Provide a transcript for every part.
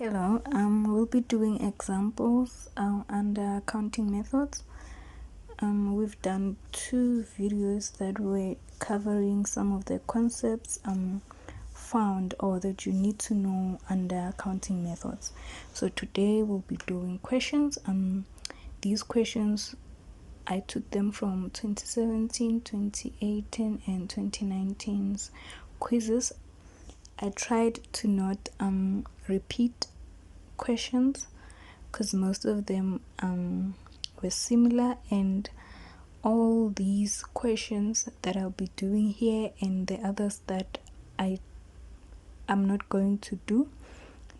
Hello, we'll be doing examples under counting methods. We've done 2 videos that were covering some of the concepts found or that you need to know under counting methods. So today we'll be doing questions. These questions I took them from 2017, 2018 and 2019's quizzes. I tried to not repeat questions because most of them were similar, and all these questions that I'll be doing here and the others that I'm not going to do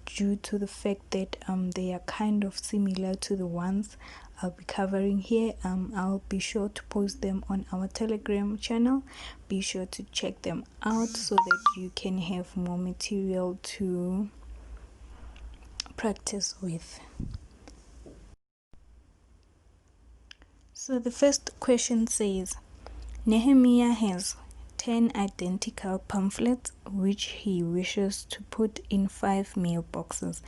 due to the fact that they are kind of similar to the ones I'll be covering here. I'll be sure to post them on our Telegram channel. Be sure to check them out so that you can have more material to practice with. So the first question says, Nehemiah has 10 identical pamphlets which he wishes to put in 5 mailboxes.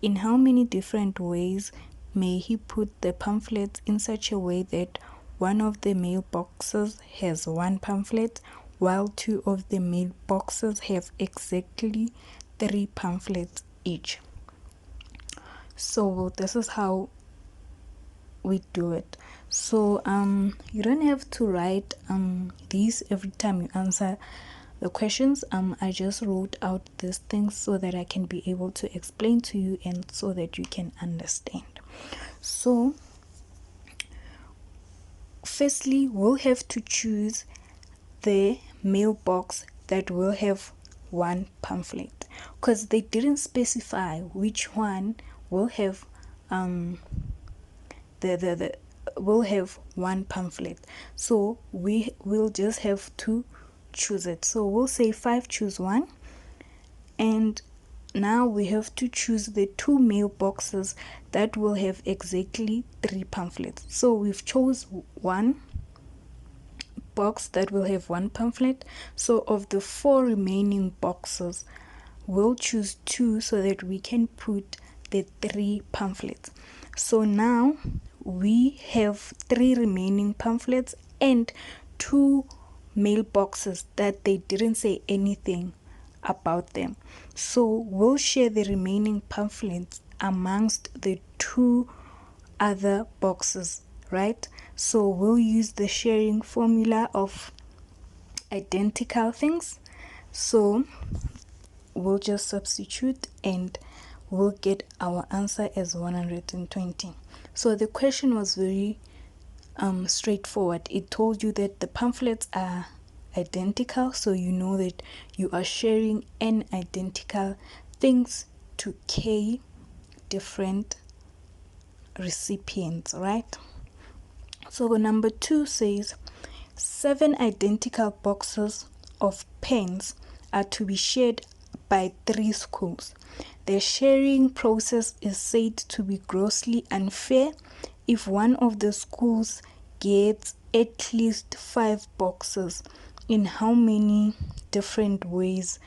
In how many different ways may he put the pamphlets in such a way that one of the mailboxes has 1 pamphlet, while 2 of the mailboxes have exactly 3 pamphlets each? So this is how we do it. So you don't have to write these every time you answer the questions. I just wrote out these things so that I can be able to explain to you and so that you can understand. So firstly, we'll have to choose the mailbox that will have 1 pamphlet, because they didn't specify which one will have will have 1 pamphlet, so we will just have to choose it. So we'll say 5 choose 1, and now we have to choose the 2 mailboxes that will have exactly 3 pamphlets. So we've chose 1 box that will have 1 pamphlet. So of the 4 remaining boxes, we'll choose 2 so that we can put the 3 pamphlets. So now we have 3 remaining pamphlets and 2 mailboxes that they didn't say anything about them. So we'll share the remaining pamphlets amongst the 2 other boxes, right? So we'll use the sharing formula of identical things. So we'll just substitute and we'll get our answer as 120. So the question was very straightforward. It told you that the pamphlets are identical, so you know that you are sharing n identical things to k different recipients, right? So number 2 says 7 identical boxes of pens are to be shared by 3 schools. The sharing process is said to be grossly unfair if one of the schools gets at least 5 boxes. In how many different ways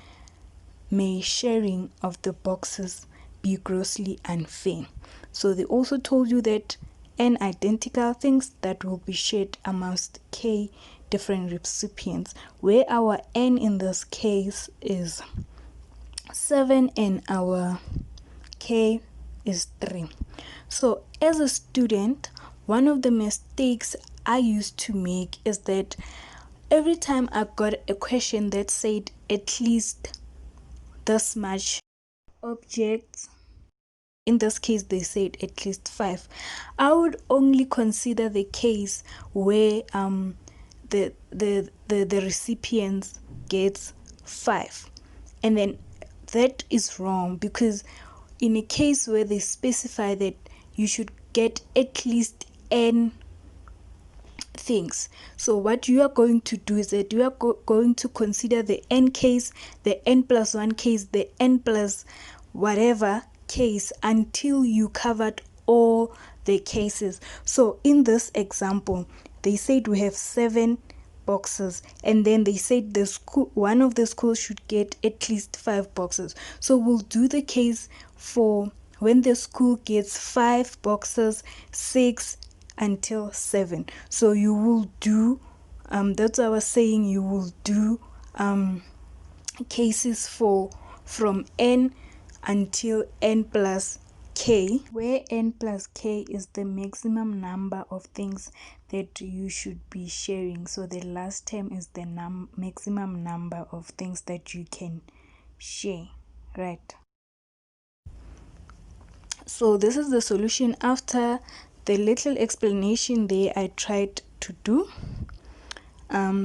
may sharing of the boxes be grossly unfair? So they also told you that n identical things that will be shared amongst k different recipients, where our n in this case is 7 and our k is 3. So as a student, one of the mistakes I used to make is that every time I got a question that said at least this much objects, in this case they said at least 5, I would only consider the case where the recipient gets 5, and then that is wrong, because in a case where they specify that you should get at least n things, so what you are going to do is that you are going to consider the n case, the n plus 1 case, the n plus whatever case until you covered all the cases. So in this example, they said we have 7 boxes, and then they said the school, one of the schools should get at least 5 boxes. So we'll do the case for when the school gets 5 boxes, 6 until 7. So you will do that's what I was saying, you will do cases for from n until n plus k, where n plus k is the maximum number of things that you should be sharing. So the last term is the maximum number of things that you can share, right? So this is the solution after the little explanation there I tried to do.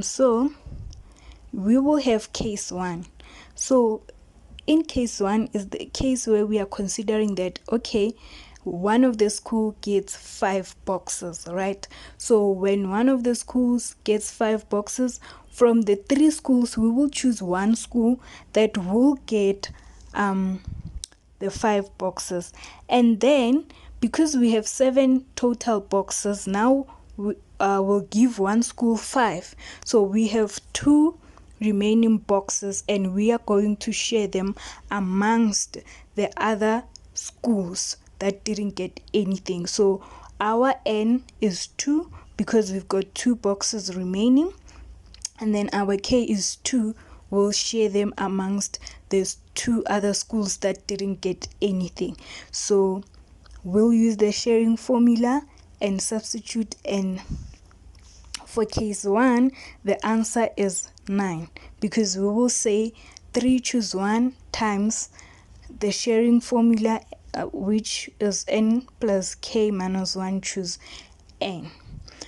So we will have case 1. So in case 1 is the case where we are considering that, okay, one of the school gets 5 boxes, right? So when one of the schools gets 5 boxes, from the 3 schools we will choose one school that will get the 5 boxes, and then because we have 7 total boxes, now we will give one school 5. So we have 2 remaining boxes, and we are going to share them amongst the other schools that didn't get anything. So our n is 2 because we've got 2 boxes remaining, and then our k is 2. We'll share them amongst these 2 other schools that didn't get anything. So we'll use the sharing formula and substitute, and for case 1 the answer is 9, because we will say 3 choose 1 times the sharing formula, which is n plus k minus 1 choose n.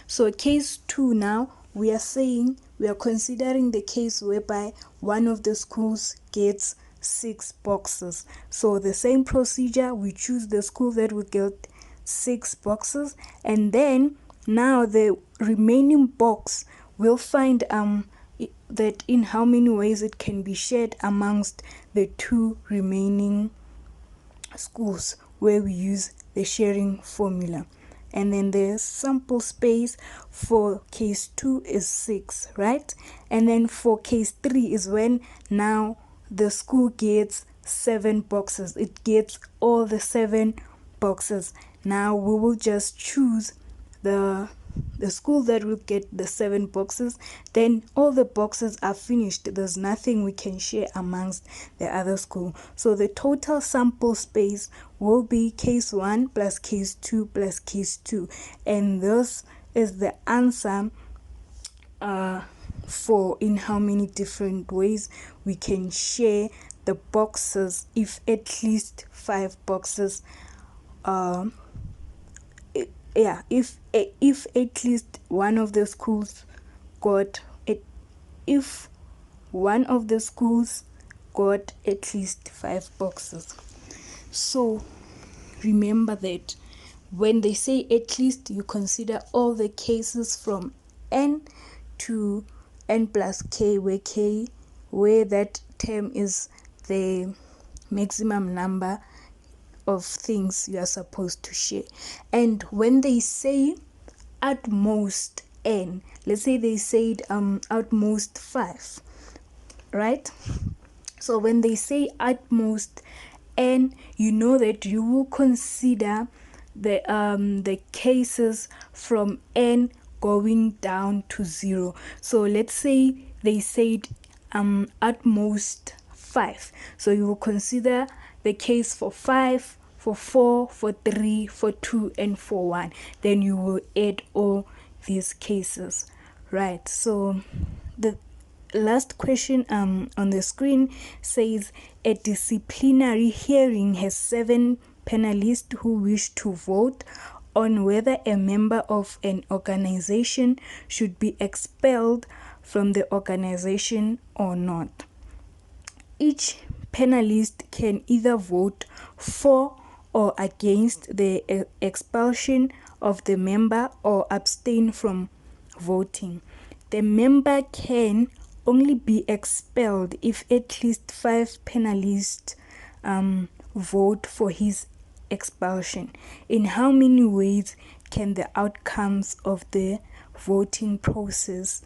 So case 2 now, we are saying we are considering the case whereby one of the schools gets 6 boxes. So the same procedure, we choose the school that will get 6 boxes, and then now the remaining box will find that in how many ways it can be shared amongst the 2 remaining schools, where we use the sharing formula. And then the sample space for case 2 is 6, right? And then for case 3 is when now the school gets 7 boxes. It gets all the 7 boxes. Now we will just choose the school that will get the 7 boxes. Then all the boxes are finished. There's nothing we can share amongst the other school. So the total sample space will be case 1 plus case 2 plus case 2. And this is the answer for in how many different ways we can share the boxes if at least 5 boxes if at least one of the schools got it, if one of the schools got at least 5 boxes. So remember that when they say at least, you consider all the cases from n to n plus k, where that term is the maximum number of things you are supposed to share. And when they say at most n, let's say they said at most 5, right? So when they say at most n, you know that you will consider the cases from n going down to 0. So let's say they said at most 5. So you will consider the case for 5, for 4, for 3, for 2, and for 1. Then you will add all these cases, right? So the last question on the screen says, a disciplinary hearing has 7 panelists who wish to vote on whether a member of an organization should be expelled from the organization or not. Each panelist can either vote for or against the expulsion of the member or abstain from voting. The member can only be expelled if at least 5 panelists vote for his expulsion. In how many ways can the outcomes of the voting process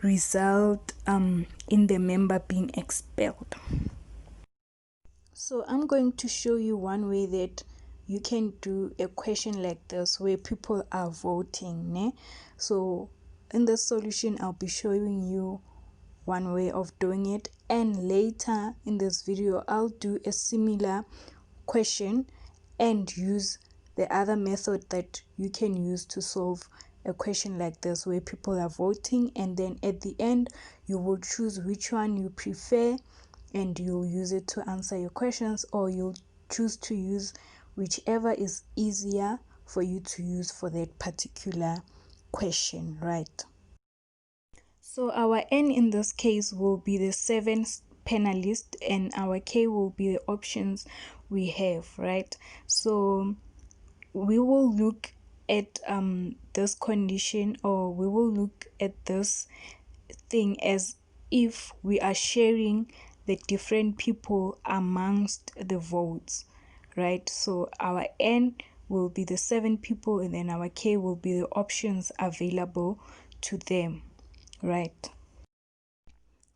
result in the member being expelled. So I'm going to show you one way that you can do a question like this where people are voting, né? So in the solution I'll be showing you one way of doing it, and later in this video I'll do a similar question and use the other method that you can use to solve a question like this where people are voting, and then at the end you will choose which one you prefer and you'll use it to answer your questions, or you'll choose to use whichever is easier for you to use for that particular question, right? So our N in this case will be the 7th panelist, and our K will be the options we have, right? So we will look at this condition, or we will look at this thing as if we are sharing the different people amongst the votes, right? So our N will be the 7 people, and then our K will be the options available to them, right?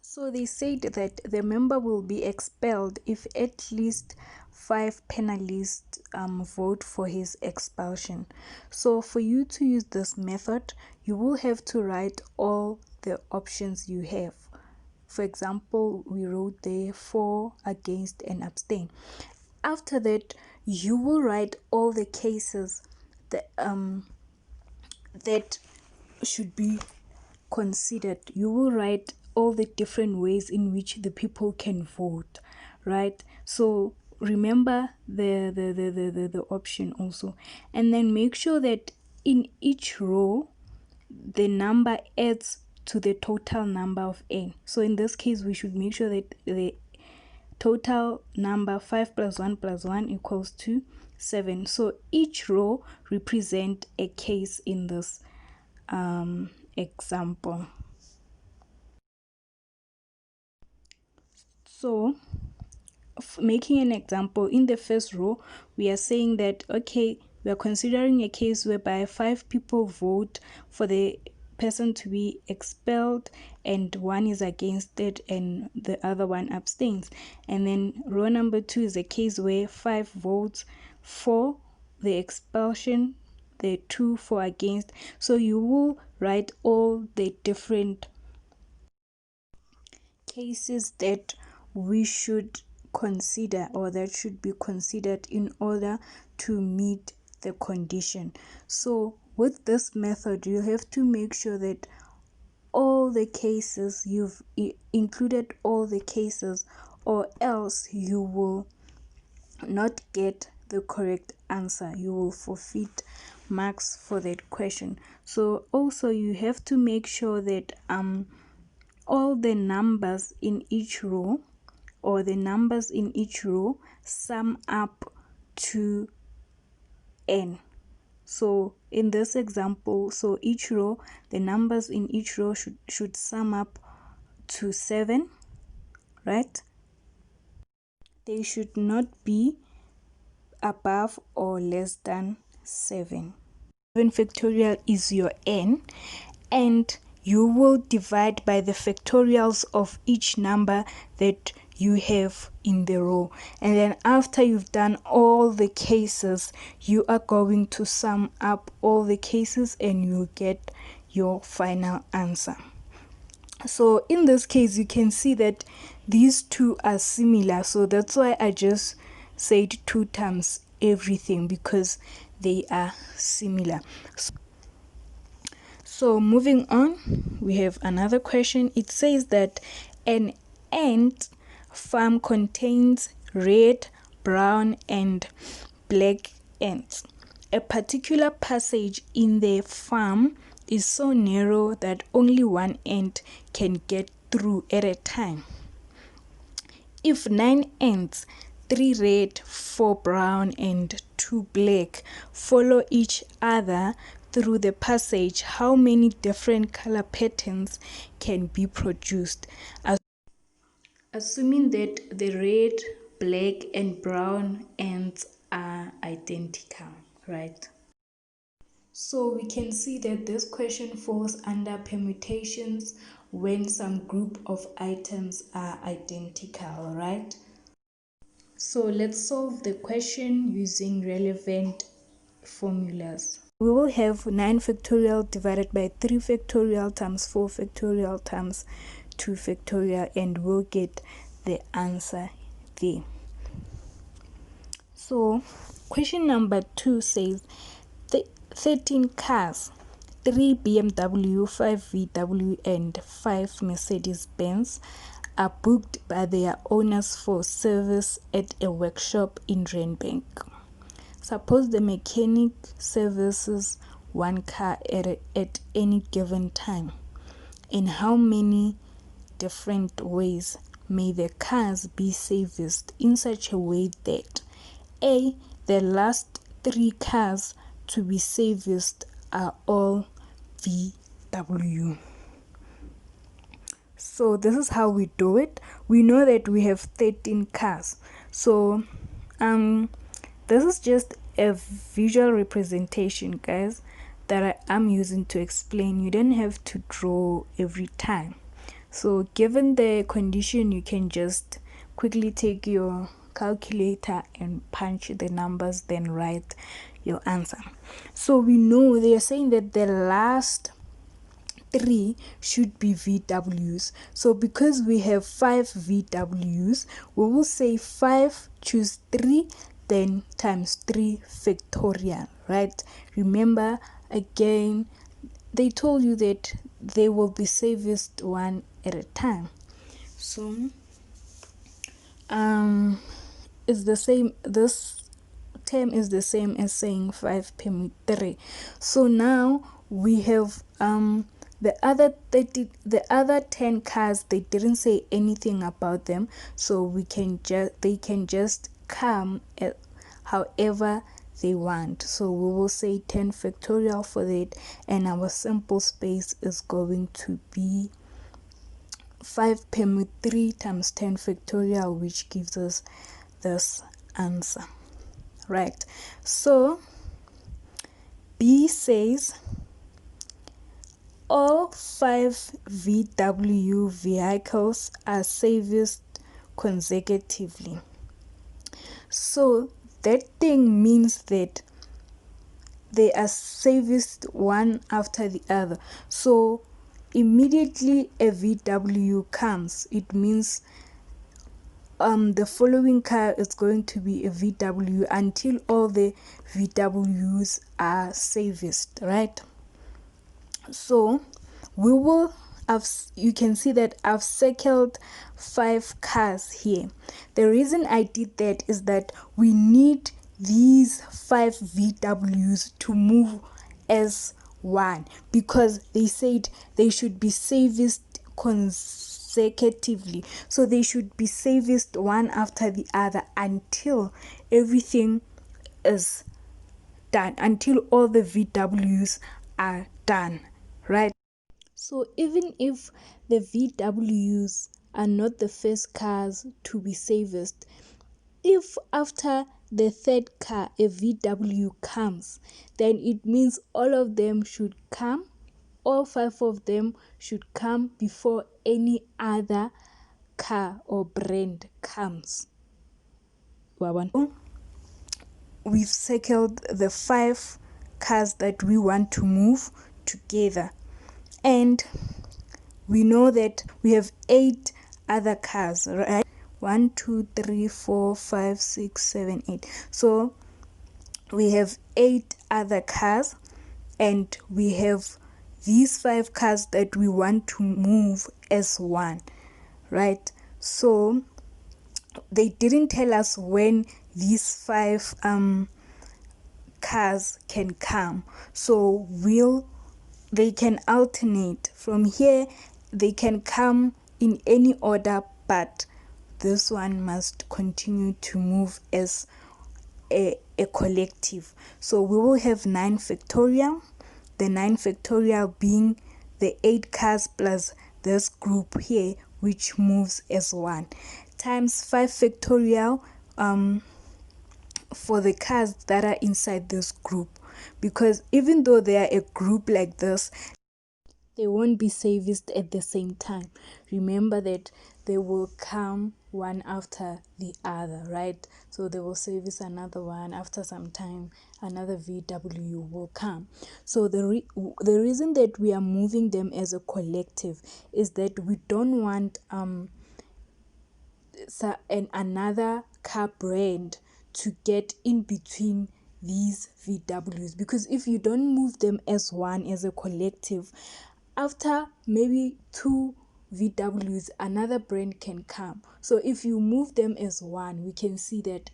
So they said that the member will be expelled if at least 5 panelists vote for his expulsion. So for you to use this method, you will have to write all the options you have. For example, we wrote there for, against, and abstain. After that, you will write all the cases that should be considered. You will write all the different ways in which the people can vote, right? So remember the option also, and then make sure that in each row the number adds to the total number of N. So in this case we should make sure that the total number 5 plus 1 plus 1 equals to 7. So each row represent a case in this example. So making an example, in the first row we are saying that, okay, we are considering a case whereby 5 people vote for the person to be expelled and 1 is against it and the other one abstains. And then row number 2 is a case where 5 votes for the expulsion, the 2 for against. So you will write all the different cases that we should consider, or that should be considered in order to meet the condition. So with this method you have to make sure that all the cases, you've included all the cases, or else you will not get the correct answer. You will forfeit marks for that question. So also you have to make sure that all the numbers in each row, or the numbers in each row, sum up to N. So in this example, so each row, the numbers in each row should sum up to 7, right? They should not be above or less than 7. 7 factorial is your N, and you will divide by the factorials of each number that you have in the row, and then after you've done all the cases, you are going to sum up all the cases and you'll get your final answer. So in this case you can see that these two are similar, so that's why I just said 2 times everything, because they are similar. So moving on, we have another question. It says that an ant farm contains red, brown, and black ants. A particular passage in the farm is so narrow that only one ant can get through at a time. If 9 ants, 3 red, 4 brown, and 2 black, follow each other through the passage, how many different color patterns can be produced? Assuming that the red, black, and brown ants are identical, right? So we can see that this question falls under permutations when some group of items are identical, right? So let's solve the question using relevant formulas. We will have 9 factorial divided by 3 factorial times 4 factorial times 2 factorial, and we'll get the answer there. So question number 2 says 13 cars, 3 BMW, 5 VW and 5 Mercedes-Benz are booked by their owners for service at a workshop in Randbank. Suppose the mechanic services one car at any given time. In how many different ways may the cars be serviced in such a way that A. The last 3 cars to be serviced are all VW. So this is how we do it. We know that we have 13 cars. So this is just a visual representation, guys, that I'm using to explain. You don't have to draw every time. So given the condition, you can just quickly take your calculator and punch the numbers, then write your answer. So we know they are saying that the last 3 should be VWs. So because we have 5 VWs, we will say 5 choose 3 then times 3 factorial, right? Remember, again, they told you that they will be serviced one at a time. So it's the same, this term is the same as saying 5 permit 3. So now we have the other 10 cars, they didn't say anything about them, so they can just come at however they want. So we will say 10 factorial for that, and our simple space is going to be 5 permit 3 times 10 factorial, which gives us this answer, right? So B says all 5 VW vehicles are serviced consecutively. So that thing means that they are serviced one after the other. So immediately a VW comes, it means the following car is going to be a VW until all the VWs are serviced, right? So we will have, you can see that I've circled 5 cars here. The reason I did that is that we need these 5 VWs to move as one, because they said they should be serviced consecutively. So they should be serviced one after the other until everything is done, until all the VWs are done, right? So even if the VWs are not the first cars to be serviced, if after the 3rd car a VW comes, then it means all of them should come, all 5 of them should come before any other car or brand comes. We've circled the 5 cars that we want to move together, and we know that we have 8 other cars, right? 1 2 3 4 5 6 7 8. So we have 8 other cars, and we have these 5 cars that we want to move as one, right? So they didn't tell us when these 5 cars can come, so they can alternate from here. They can come in any order, but this one must continue to move as a collective. So we will have 9 factorial, the 9 factorial being the 8 cars plus this group here, which moves as one, times 5 factorial for the cars that are inside this group, because even though they are a group like this, they won't be serviced at the same time. Remember that they will come one after the other, right? So they will service another one. After some time, another VW will come. So the reason that we are moving them as a collective is that we don't want another car brand to get in between these VWs, because if you don't move them as one, as a collective, after maybe 2 VWs another brand can come. So if you move them as one, we can see that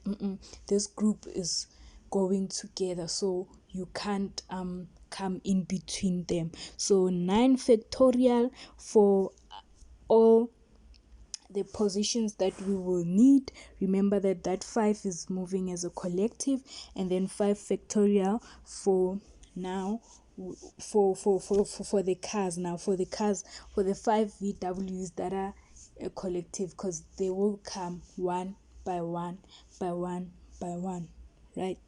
this group is going together, so you can't come in between them. So 9 factorial for all the positions that we will need. Remember that 5 is moving as a collective, and then 5 factorial for now for the cars. Now for the 5 VWs that are a collective, because they will come one by one by one by one, right?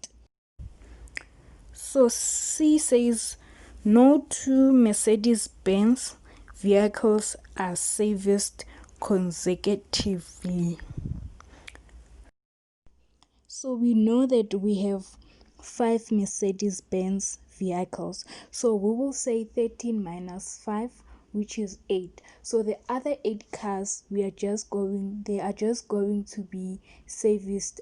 So C says no 2 Mercedes-Benz vehicles are serviced consecutively. So we know that we have 5 Mercedes-Benz vehicles. So we will say 13 minus 5, which is 8. So the other 8 cars, they are just going to be serviced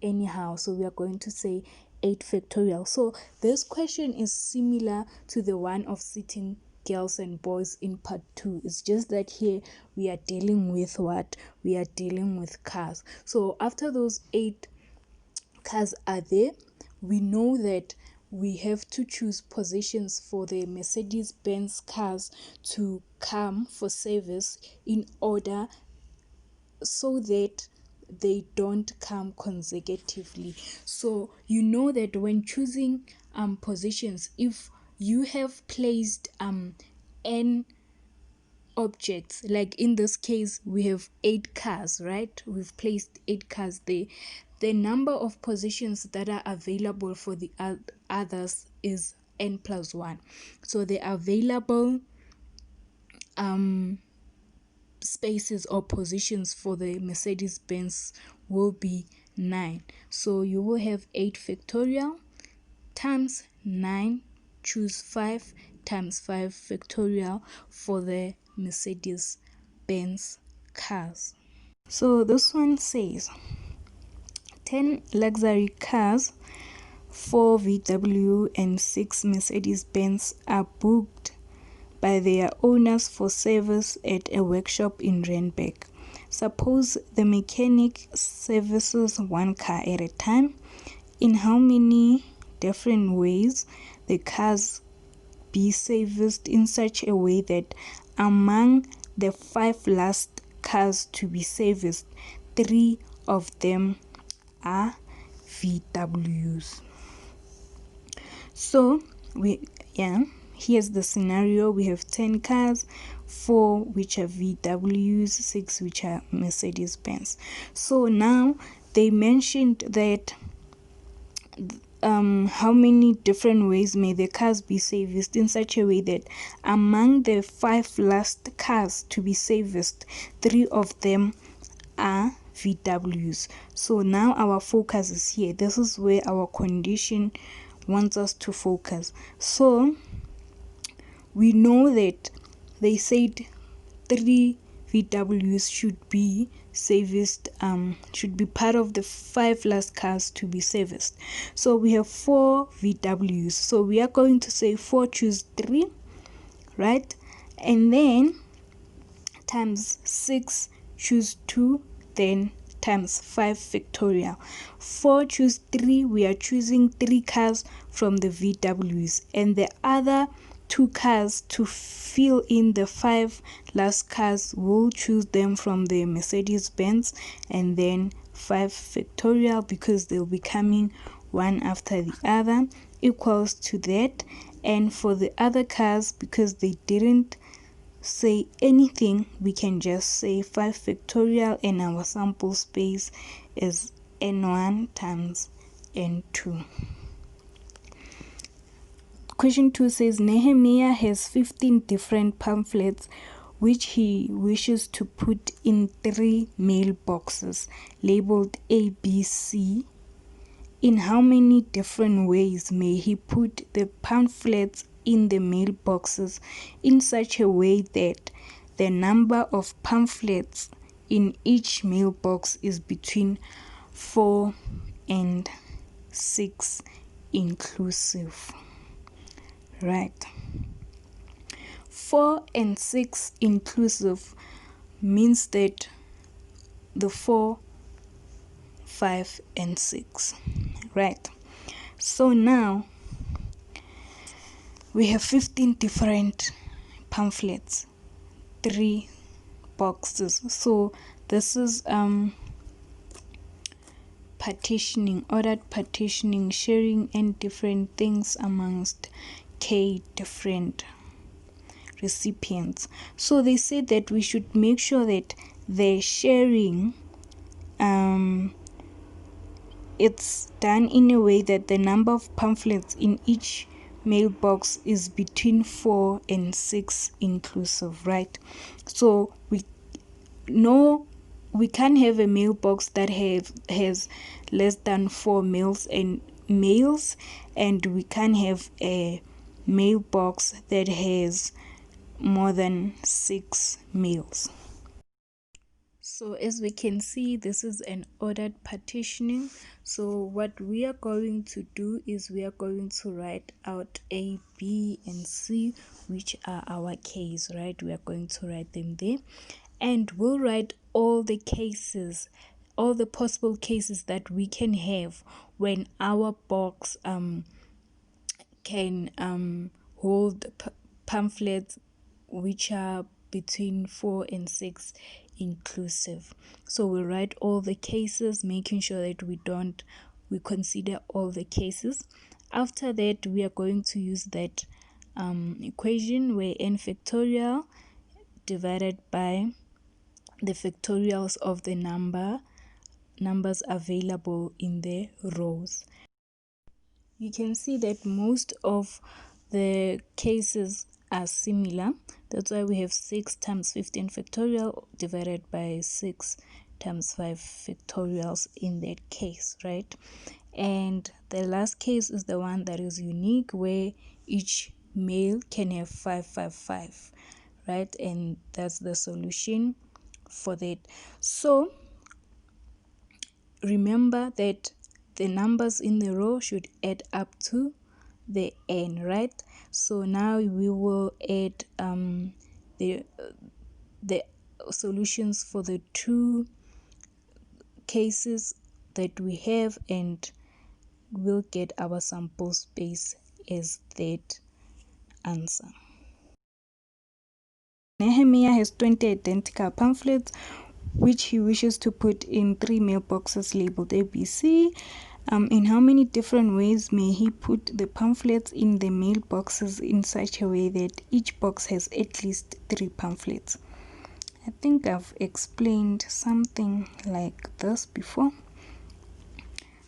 anyhow. So we are going to say 8 factorial. So this question is similar to the one of sitting girls and boys in part 2. It's just that here we are dealing with what? We are dealing with cars. So after those 8 cars are there, we know that we have to choose positions for the Mercedes-Benz cars to come for service in order so that they don't come consecutively. So you know that when choosing positions, if you have placed n objects, like in this case we have 8 cars, right? We've placed 8 cars there. The number of positions that are available for the others is n plus 1. So the available spaces or positions for the Mercedes-Benz will be 9. So you will have 8 factorial times 9, choose 5 times 5 factorial for the Mercedes-Benz cars. So this one says 10 luxury cars, 4 VW and 6 Mercedes-Benz are booked by their owners for service at a workshop in Randburg. Suppose the mechanic services one car at a time. In how many different ways the cars be serviced in such a way that among the 5 last cars to be serviced, 3 of them are VWs. So here's the scenario. We have 10 cars, 4 which are VWs, 6 which are Mercedes-Benz. So now they mentioned that how many different ways may the cars be serviced in such a way that among the 5 last cars to be serviced, 3 of them are VWs. So now our focus is here. This is where our condition wants us to focus. So we know that they said 3 VWs should be serviced, should be part of the 5 last cars to be serviced. So we have 4 VWs. So we are going to say 4 choose 3, right? And then times 6 choose 2, then times 5 factorial. 4 choose 3, we are choosing 3 cars from the VWs, and the other 2 cars to fill in the 5 last cars, we'll choose them from the Mercedes-Benz, and then 5 factorial, because they'll be coming one after the other, equals to that. And for the other cars, because they didn't say anything, we can just say 5 factorial, and our sample space is n1 times n2. question 2 says Nehemiah has 15 different pamphlets which he wishes to put in 3 mailboxes labeled A, B, C. In how many different ways may he put the pamphlets in the mailboxes in such a way that the number of pamphlets in each mailbox is between 4 and 6 inclusive? Right. 4 and 6 inclusive means that the 4, 5, and 6. Right. So now we have 15 different pamphlets, 3 boxes. So this is partitioning, ordered partitioning, sharing and different things amongst K different recipients. So they say that we should make sure that the sharing it's done in a way that the number of pamphlets in each mailbox is between 4 and 6 inclusive, right? So we can't have a mailbox that has less than 4 mails, and we can't have a mailbox that has more than 6 mails. So as we can see, this is an ordered partitioning. So what we are going to do is we are going to write out A, B, and C, which are our Ks, right? We are going to write them there. And we'll write all the cases, all the possible cases that we can have when our box can hold pamphlets which are between 4 and 6 inclusive. So we'll write all the cases, making sure that we consider all the cases. After that, we are going to use that equation where n factorial divided by the factorials of the numbers available in the rows. You can see that most of the cases are similar. That's why we have 6 times 15 factorial divided by 6 times 5 factorials in that case, right? And the last case is the one that is unique, where each mail can have 555, right? And that's the solution for that. So remember that the numbers in the row should add up to the n, right? So now we will add the solutions for the 2 cases that we have, and we'll get our sample space as that answer. Nehemiah has 20 identical pamphlets which he wishes to put in 3 mailboxes labeled ABC. In how many different ways may he put the pamphlets in the mailboxes in such a way that each box has at least 3 pamphlets? I think I've explained something like this before.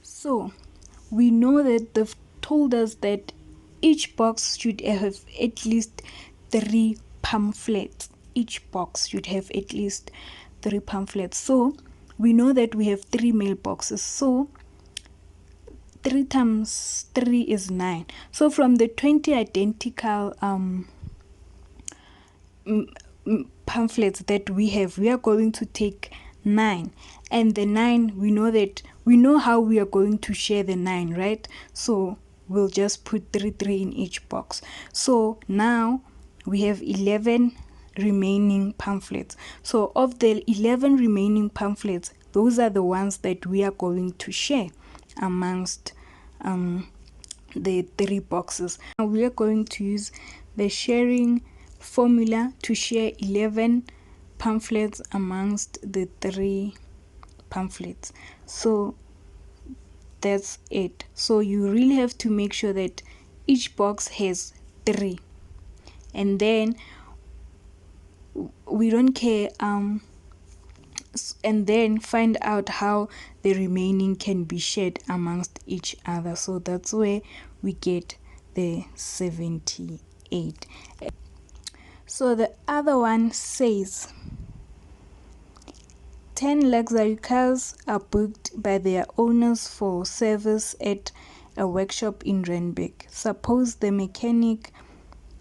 So we know that they've told us that each box should have at least 3 pamphlets. Each box should have at least 3 pamphlets. So we know that we have 3 mailboxes. So 3 times 3 is 9. So from the 20 identical pamphlets that we have, we are going to take 9. And the 9, we know how we are going to share the 9, right? So we'll just put 3 in each box. So now we have 11 remaining pamphlets. So of the 11 remaining pamphlets, those are the ones that we are going to share amongst the 3 boxes. Now we are going to use the sharing formula to share 11 pamphlets amongst the 3 pamphlets. So that's it. So you really have to make sure that each box has 3, and then we don't care and then find out how the remaining can be shared amongst each other. So that's where we get the 78. So the other one says 10 luxury cars are booked by their owners for service at a workshop in Randburg. Suppose the mechanic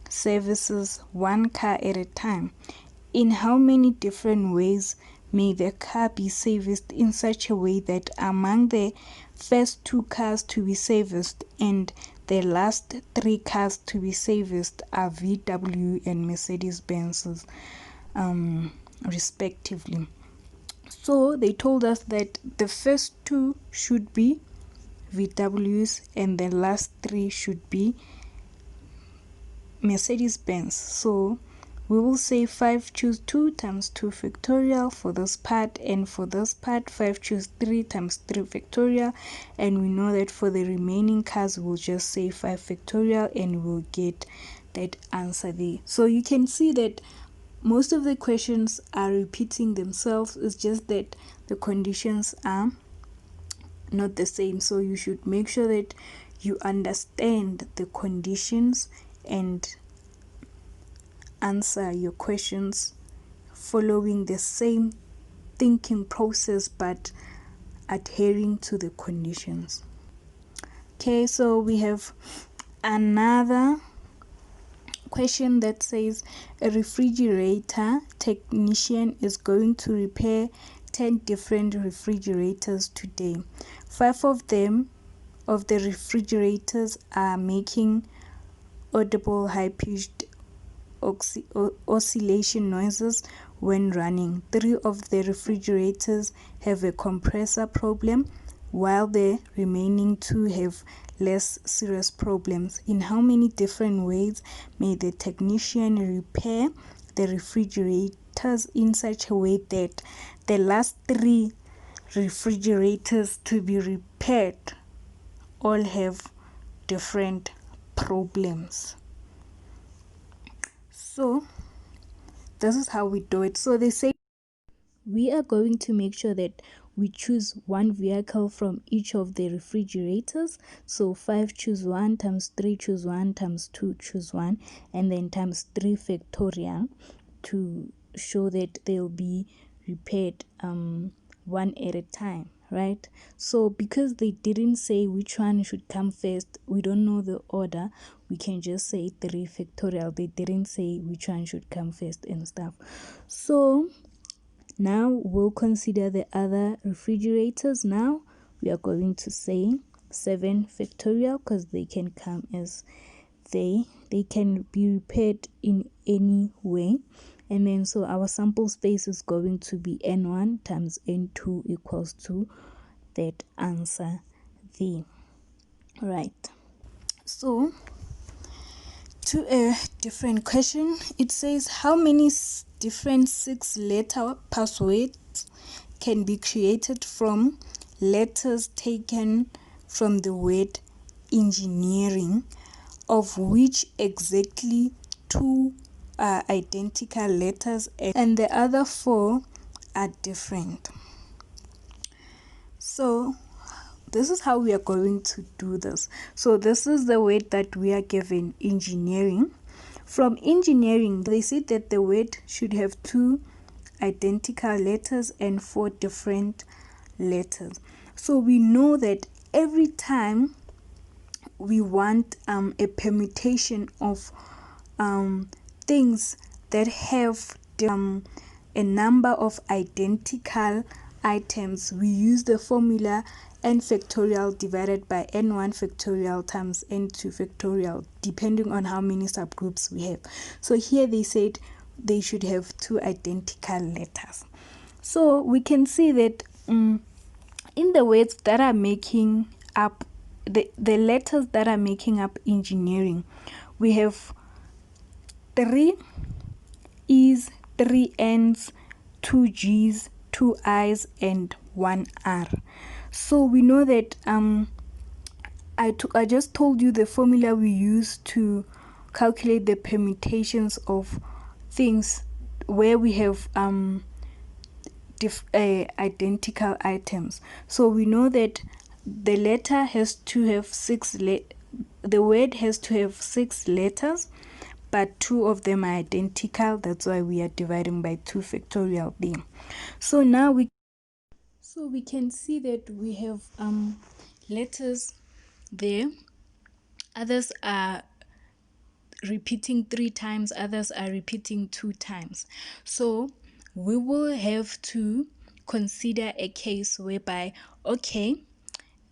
services one car at a time. In how many different ways may the car be serviced in such a way that among the first 2 cars to be serviced and the last 3 cars to be serviced are VW and Mercedes-Benz, respectively? So they told us that the first 2 should be VWs and the last 3 should be Mercedes-Benz. So we will say 5 choose 2 times 2 factorial for this part, and for this part 5 choose 3 times 3 factorial, and we know that for the remaining cars we'll just say 5 factorial and we'll get that answer there. So you can see that most of the questions are repeating themselves. It's just that the conditions are not the same. So you should make sure that you understand the conditions and answer your questions following the same thinking process but adhering to the conditions. Okay, so we have another question that says a refrigerator technician is going to repair 10 different refrigerators today. 5 of them of the refrigerators are making audible high-pitched oscillation noises when running. 3 of the refrigerators have a compressor problem, while the remaining 2 have less serious problems. In how many different ways may the technician repair the refrigerators in such a way that the last 3 refrigerators to be repaired all have different problems? So this is how we do it. So they say we are going to make sure that we choose one vehicle from each of the refrigerators. So 5 choose 1 times 3 choose 1 times 2 choose 1, and then times 3 factorial to show that they'll be repaired one at a time, right? So because they didn't say which one should come first, we don't know the order, we can just say 3 factorial. They didn't say which one should come first and stuff. So now we'll consider the other refrigerators. Now we are going to say 7 factorial because they can come as they can be repaired in any way. And then so our sample space is going to be n1 times n2 equals to that answer there, right? So to a different question, it says how many different 6-letter passwords can be created from letters taken from the word engineering, of which exactly 2 are identical letters and the other 4 are different. So this is how we are going to do this. So this is the word that we are given, engineering. From engineering, they said that the word should have 2 identical letters and 4 different letters. So we know that every time we want a permutation of things that have a number of identical items, we use the formula n factorial divided by n1 factorial times n2 factorial, depending on how many subgroups we have. So here they said they should have 2 identical letters. So we can see that in the words that are making up the letters that are making up engineering, we have 3 E's, 3 N's, 2 G's, 2 I's, and 1 R. So we know that I just told you the formula we use to calculate the permutations of things where we have identical items. So we know that the letter has to have 6 the word has to have 6 letters, but 2 of them are identical. That's why we are dividing by 2 factorial there. So now we can see that we have letters there. Others are repeating 3 times, others are repeating 2 times. So we will have to consider a case whereby, okay,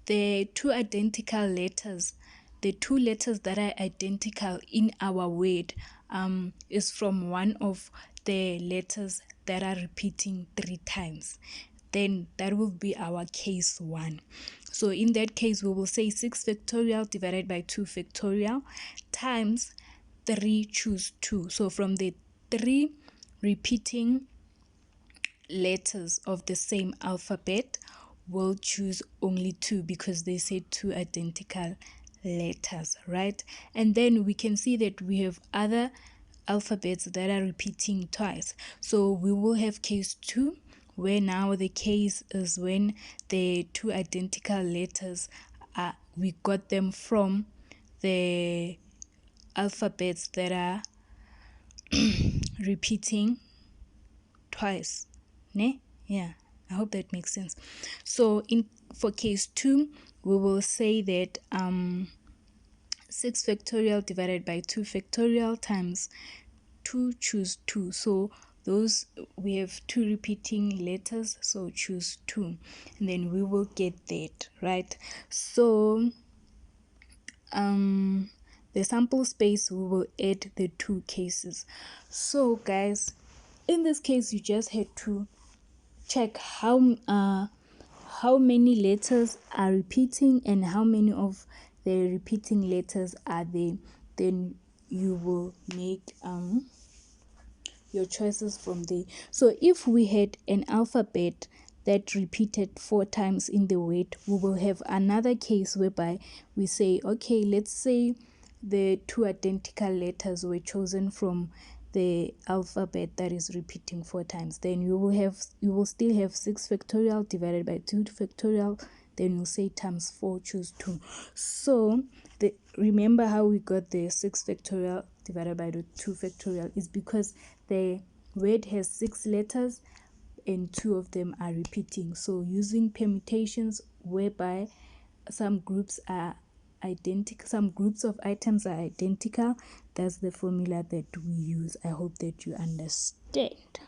the 2 identical letters, the 2 letters that are identical in our word is from one of the letters that are repeating 3 times. Then that will be our case 1. So in that case, we will say 6 factorial divided by 2 factorial times 3 choose 2. So from the 3 repeating letters of the same alphabet, we'll choose only 2 because they say 2 identical letters, right? And then we can see that we have other alphabets that are repeating twice. So we will have case 2, where now the case is when the 2 identical letters we got them from the alphabets that are repeating twice. Ne? Yeah, I hope that makes sense. So for case 2, we will say that 6 factorial divided by 2 factorial times 2 choose 2. So those, we have 2 repeating letters, so choose 2, and then we will get that, right? So the sample space, we will add the 2 cases. So guys, in this case, you just had to check how many letters are repeating and how many of the repeating letters are there. Then you will make your choices from there. So if we had an alphabet that repeated 4 times in the word, we will have another case whereby we say, okay, let's say the 2 identical letters were chosen from the alphabet that is repeating 4 times. Then you will still have 6 factorial divided by 2 factorial. Then we'll say times 4 choose 2. So remember how we got the 6 factorial divided by the 2 factorial is because the word has 6 letters and 2 of them are repeating. So using permutations whereby some groups are identical, some groups of items are identical, that's the formula that we use. I hope that you understand.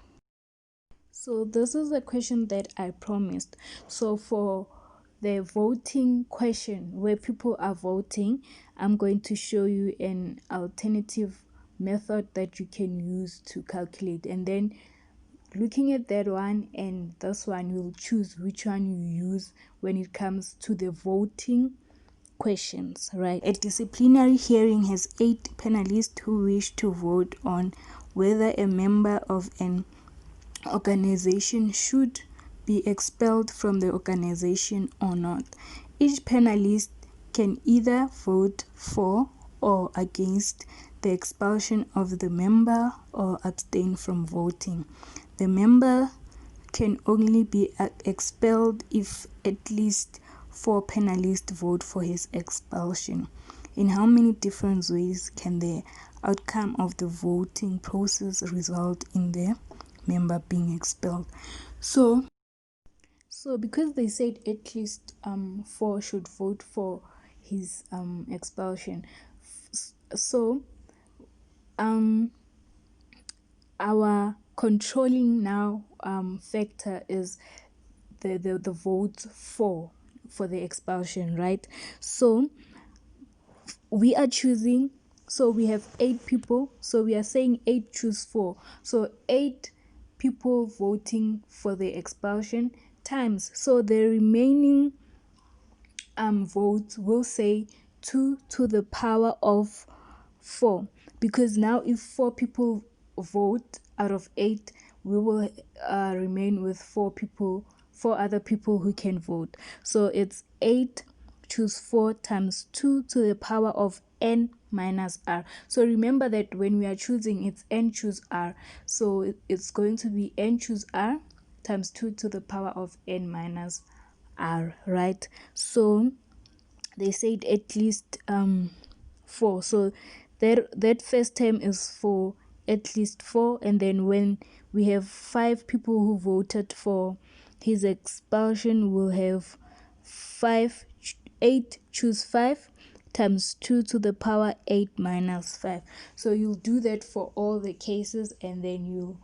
So this is a question that I promised. So for the voting question where people are voting, I'm going to show you an alternative method that you can use to calculate, and then looking at that one and this one, you'll choose which one you use when it comes to the voting questions, right? A disciplinary hearing has 8 panelists who wish to vote on whether a member of an organization should be expelled from the organization or not. Each panelist can either vote for or against the expulsion of the member or abstain from voting. The member can only be expelled if at least 4 panelists vote for his expulsion. In how many different ways can the outcome of the voting process result in the member being expelled? So because they said at least 4 should vote for his expulsion, so our controlling now factor is the votes for the expulsion, right? So we are choosing, so we have 8 people, so we are saying 8 choose 4, so 8 people voting for the expulsion times, so the remaining votes will say 2 to the power of 4, because now if 4 people vote out of 8, we will remain with 4 other people who can vote. So it's 8 choose 4 times 2 to the power of n minus r. So remember that when we are choosing, it's n choose r, so it's going to be n choose r times 2 to the power of n minus r, right? So they said at least 4. So that first term is for at least 4, and then when we have 5 people who voted for his expulsion, we'll have 8 choose 5 times 2 to the power 8 minus 5. So you'll do that for all the cases, and then you'll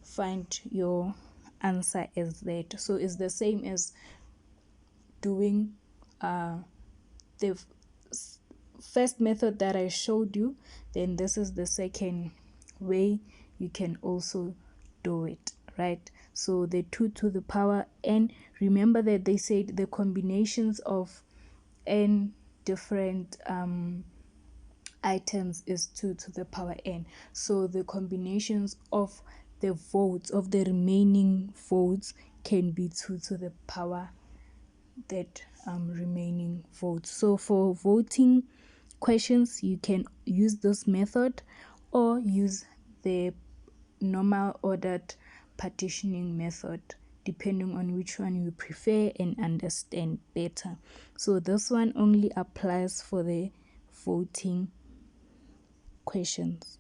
find your answer as that. So it's the same as doing the first method that I showed you. Then this is the second way you can also do it, right? So the 2 to the power n, remember that they said the combinations of n different items is 2 to the power n. So the combinations of the votes, of the remaining votes, can be 2 to the power that remaining votes. So for voting questions, you can use this method or use the normal ordered partitioning method, depending on which one you prefer and understand better. So this one only applies for the voting questions.